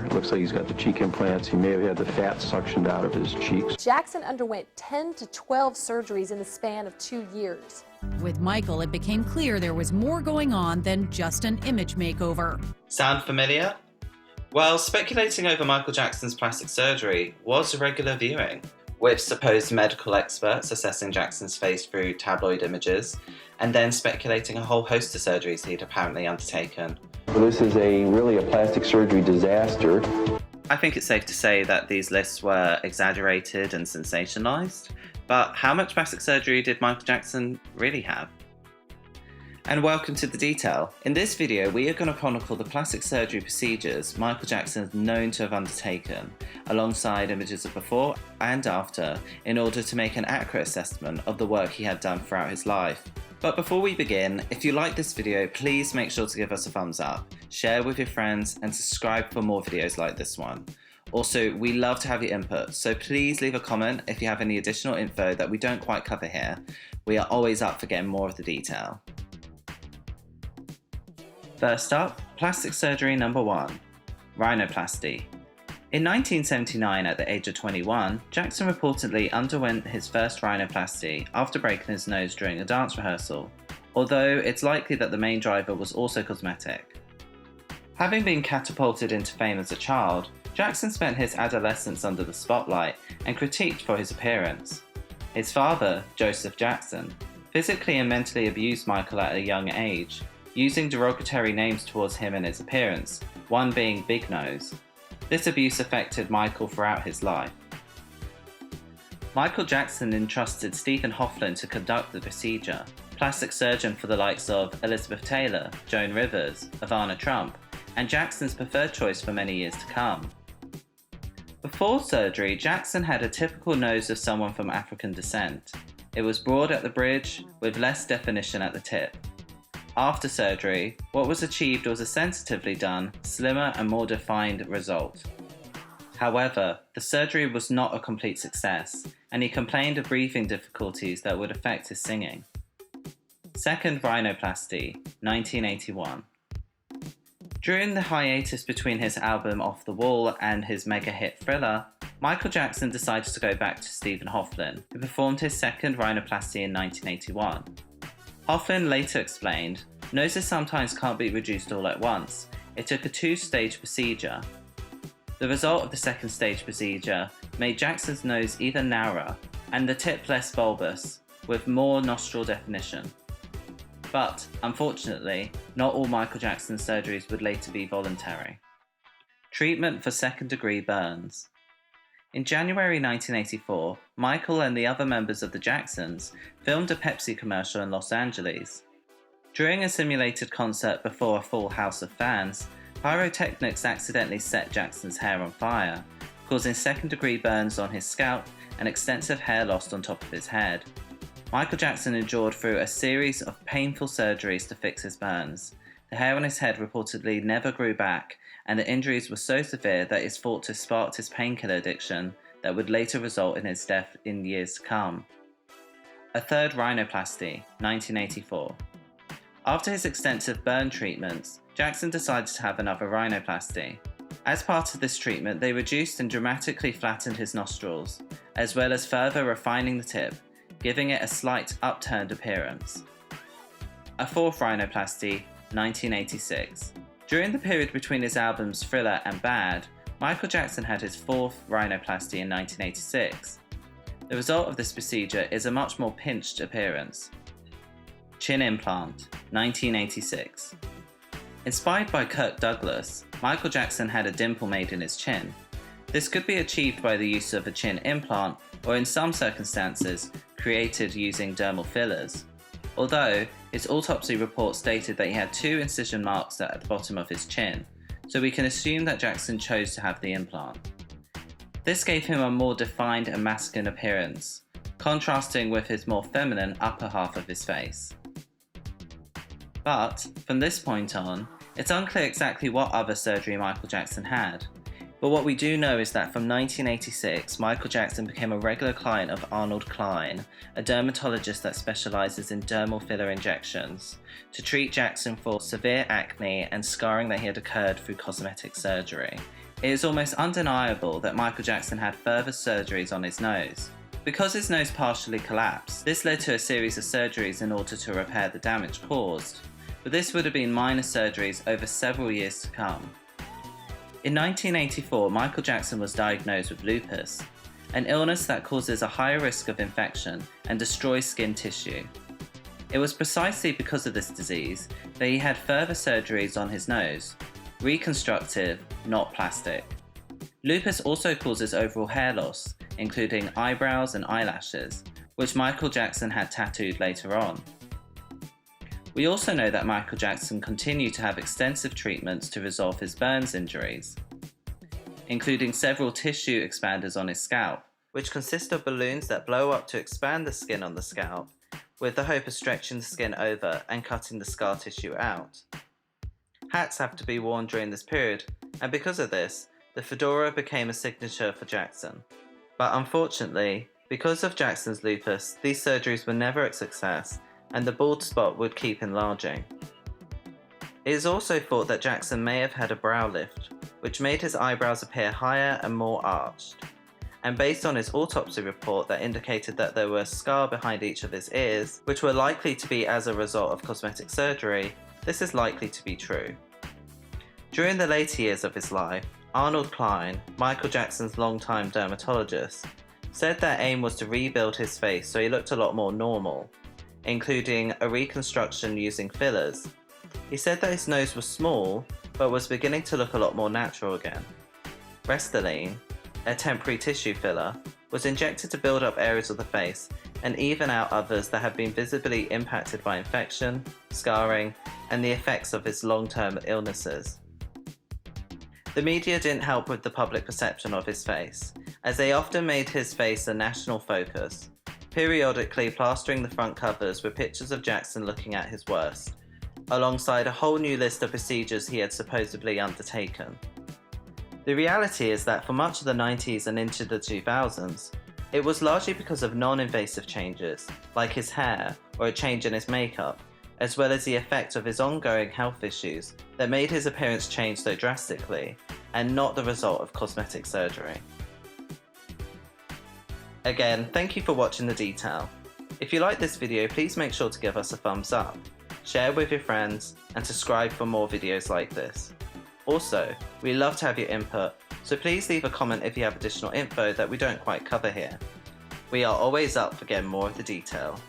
It looks like he's got the cheek implants. He may have had the fat suctioned out of his cheeks. Jackson underwent 10 to 12 surgeries in the span of 2 years. With Michael, it became clear there was more going on than just an image makeover. Sound familiar? Well, speculating over Michael Jackson's plastic surgery was regular viewing, with supposed medical experts assessing Jackson's face through tabloid images, and then speculating a whole host of surgeries he'd apparently undertaken. This is really a plastic surgery disaster. I think it's safe to say that these lists were exaggerated and sensationalized, but how much plastic surgery did Michael Jackson really have? And welcome to the detail. In this video, we are going to chronicle the plastic surgery procedures Michael Jackson is known to have undertaken, alongside images of before and after, in order to make an accurate assessment of the work he had done throughout his life. But before we begin, if you like this video, please make sure to give us a thumbs up, share with your friends, and subscribe for more videos like this one. Also, we love to have your input, so please leave a comment if you have any additional info that we don't quite cover here. We are always up for getting more of the detail. First up, plastic surgery number 1, rhinoplasty. In 1979, at the age of 21, Jackson reportedly underwent his first rhinoplasty after breaking his nose during a dance rehearsal, although it's likely that the main driver was also cosmetic. Having been catapulted into fame as a child, Jackson spent his adolescence under the spotlight and critiqued for his appearance. His father, Joseph Jackson, physically and mentally abused Michael at a young age, using derogatory names towards him and his appearance, one being Big Nose. This abuse affected Michael throughout his life. Michael Jackson entrusted Stephen Hoffman to conduct the procedure, plastic surgeon for the likes of Elizabeth Taylor, Joan Rivers, Ivana Trump, and Jackson's preferred choice for many years to come. Before surgery, Jackson had a typical nose of someone from African descent. It was broad at the bridge, with less definition at the tip. After surgery, what was achieved was a sensitively done, slimmer and more defined result. However, the surgery was not a complete success, and he complained of breathing difficulties that would affect his singing. Second rhinoplasty, 1981. During the hiatus between his album Off the Wall and his mega hit Thriller, Michael Jackson decided to go back to Stephen Hoffman, who performed his second rhinoplasty in 1981. Hoffman later explained, "Noses sometimes can't be reduced all at once. It took a 2-stage procedure." The result of the second stage procedure made Jackson's nose even narrower and the tip less bulbous, with more nostril definition. But, unfortunately, not all Michael Jackson's surgeries would later be voluntary. Treatment for second-degree burns. In January 1984, Michael and the other members of the Jacksons filmed a Pepsi commercial in Los Angeles. During a simulated concert before a full house of fans, pyrotechnics accidentally set Jackson's hair on fire, causing second-degree burns on his scalp and extensive hair loss on top of his head. Michael Jackson endured through a series of painful surgeries to fix his burns. The hair on his head reportedly never grew back, and the injuries were so severe that it's thought to have sparked his painkiller addiction that would later result in his death in years to come. A third rhinoplasty, 1984. After his extensive burn treatments, Jackson decided to have another rhinoplasty. As part of this treatment, they reduced and dramatically flattened his nostrils, as well as further refining the tip, giving it a slight upturned appearance. A fourth rhinoplasty, 1986. During the period between his albums Thriller and Bad, Michael Jackson had his fourth rhinoplasty in 1986. The result of this procedure is a much more pinched appearance. Chin implant, 1986. Inspired by Kirk Douglas, Michael Jackson had a dimple made in his chin. This could be achieved by the use of a chin implant, or in some circumstances, created using dermal fillers. Although, his autopsy report stated that he had 2 incision marks at the bottom of his chin, so we can assume that Jackson chose to have the implant. This gave him a more defined and masculine appearance, contrasting with his more feminine upper half of his face. But, from this point on, it's unclear exactly what other surgery Michael Jackson had. But what we do know is that from 1986, Michael Jackson became a regular client of Arnold Klein, a dermatologist that specializes in dermal filler injections, to treat Jackson for severe acne and scarring that he had occurred through cosmetic surgery. It is almost undeniable that Michael Jackson had further surgeries on his nose. Because his nose partially collapsed, this led to a series of surgeries in order to repair the damage caused, but this would have been minor surgeries over several years to come. In 1984, Michael Jackson was diagnosed with lupus, an illness that causes a higher risk of infection and destroys skin tissue. It was precisely because of this disease that he had further surgeries on his nose, reconstructive, not plastic. Lupus also causes overall hair loss, including eyebrows and eyelashes, which Michael Jackson had tattooed later on. We also know that Michael Jackson continued to have extensive treatments to resolve his burns injuries, including several tissue expanders on his scalp, which consist of balloons that blow up to expand the skin on the scalp, with the hope of stretching the skin over and cutting the scar tissue out. Hats have to be worn during this period, and because of this, the fedora became a signature for Jackson. But unfortunately, because of Jackson's lupus, these surgeries were never a success, and the bald spot would keep enlarging. It is also thought that Jackson may have had a brow lift, which made his eyebrows appear higher and more arched. And based on his autopsy report that indicated that there were a scar behind each of his ears, which were likely to be as a result of cosmetic surgery, this is likely to be true. During the later years of his life, Arnold Klein, Michael Jackson's longtime dermatologist, said their aim was to rebuild his face so he looked a lot more normal, including a reconstruction using fillers. He said that his nose was small, but was beginning to look a lot more natural again. Restylane, a temporary tissue filler, was injected to build up areas of the face and even out others that had been visibly impacted by infection, scarring, and the effects of his long-term illnesses. The media didn't help with the public perception of his face, as they often made his face a national focus, periodically plastering the front covers with pictures of Jackson looking at his worst, alongside a whole new list of procedures he had supposedly undertaken. The reality is that for much of the 90s and into the 2000s, it was largely because of non-invasive changes, like his hair or a change in his makeup, as well as the effect of his ongoing health issues that made his appearance change so drastically, and not the result of cosmetic surgery. Again, thank you for watching The Detail. If you like this video, please make sure to give us a thumbs up, share with your friends, and subscribe for more videos like this. Also, we love to have your input, so please leave a comment if you have additional info that we don't quite cover here. We are always up for getting more of the detail.